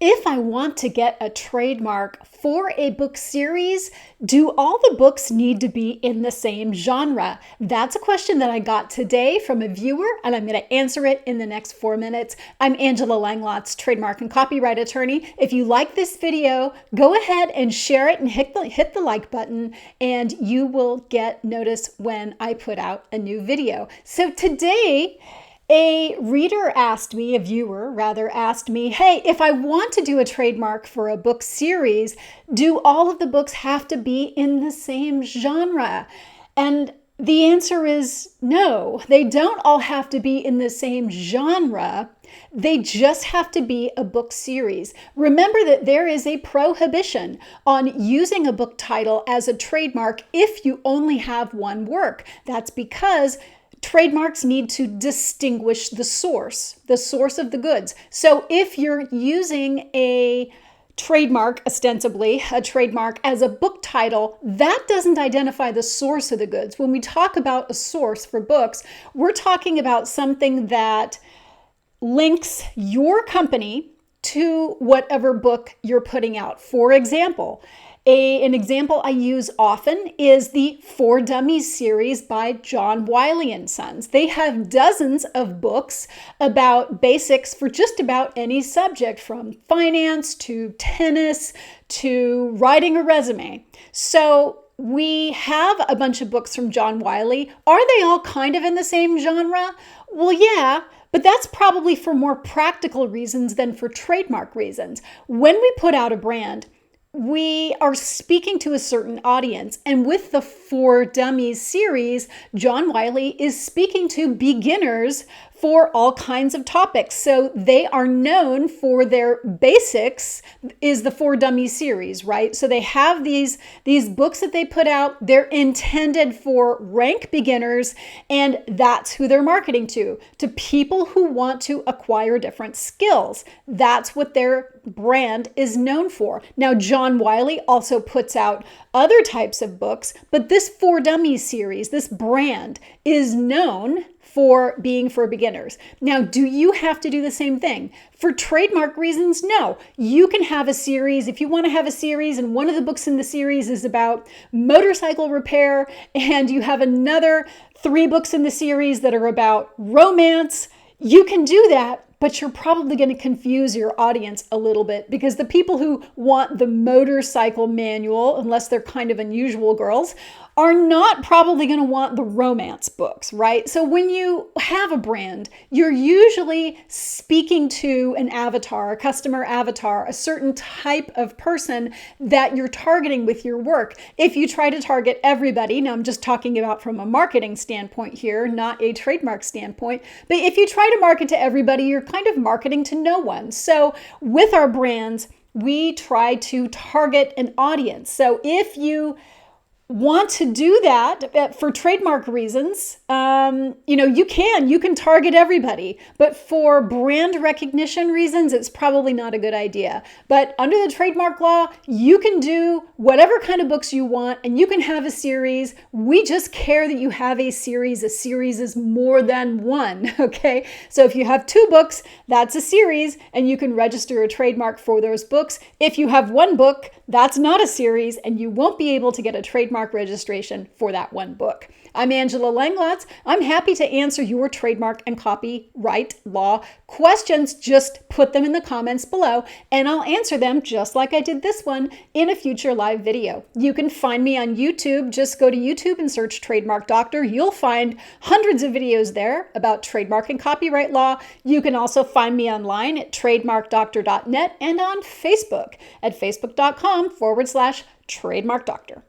If I want to get a trademark for a book series, do all the books need to be in the same genre? That's a question that I got today from a viewer, and I'm going to answer it in the next 4 minutes. I'm Angela Langlotz, trademark and copyright attorney. If you like this video, go ahead and share it and hit the like button, and you will get notice when I put out a new video. So today, a viewer asked me, hey, if I want to do a trademark for a book series, do all of the books have to be in the same genre? And the answer is no, they don't all have to be in the same genre. They just have to be a book series. Remember that there is a prohibition on using a book title as a trademark if you only have one work. That's because trademarks need to distinguish the source of the goods. So if you're using a trademark, ostensibly a trademark as a book title, that doesn't identify the source of the goods. When we talk about a source for books, we're talking about something that links your company to whatever book you're putting out. For example, an example I use often is the For Dummies series by John Wiley and Sons. They have dozens of books about basics for just about any subject, from finance to tennis to writing a resume. So we have a bunch of books from John Wiley. Are they all kind of in the same genre? Well, yeah. But that's probably for more practical reasons than for trademark reasons. When we put out a brand, we are speaking to a certain audience. And with the For Dummies series, John Wiley is speaking to beginners for all kinds of topics. So they are known for their basics, is the For Dummies series, right? So they have these books that they put out. They're intended for rank beginners, and that's who they're marketing to people who want to acquire different skills. That's what their brand is known for. Now, John Wiley also puts out other types of books, but this For Dummies series, this brand, is known for being for beginners. Now, do you have to do the same thing? For trademark reasons, no. You can have a series, if you want to have a series, and one of the books in the series is about motorcycle repair, and you have another 3 books in the series that are about romance, you can do that, but you're probably going to confuse your audience a little bit, because the people who want the motorcycle manual, unless they're kind of unusual girls, are not probably going to want the romance books, right? So when you have a brand, you're usually speaking to an avatar, a customer avatar, a certain type of person that you're targeting with your work. If you try to target everybody, now I'm just talking about from a marketing standpoint here, not a trademark standpoint, but if you try to market to everybody, you're kind of marketing to no one. So with our brands, we try to target an audience. So if you want to do that for trademark reasons, you can target everybody, but for brand recognition reasons, it's probably not a good idea. But under the trademark law, you can do whatever kind of books you want, and you can have a series. We just care that you have a series. A series is more than one, okay? So if you have 2 books, that's a series, and you can register a trademark for those books. If you have 1 book, that's not a series, and you won't be able to get a trademark registration for that 1 book. I'm Angela Langlotz. I'm happy to answer your trademark and copyright law questions. Just put them in the comments below, and I'll answer them just like I did this one in a future live video. You can find me on YouTube. Just go to YouTube and search Trademark Doctor. You'll find hundreds of videos there about trademark and copyright law. You can also find me online at TrademarkDoctor.net and on Facebook at facebook.com/TrademarkDoctor.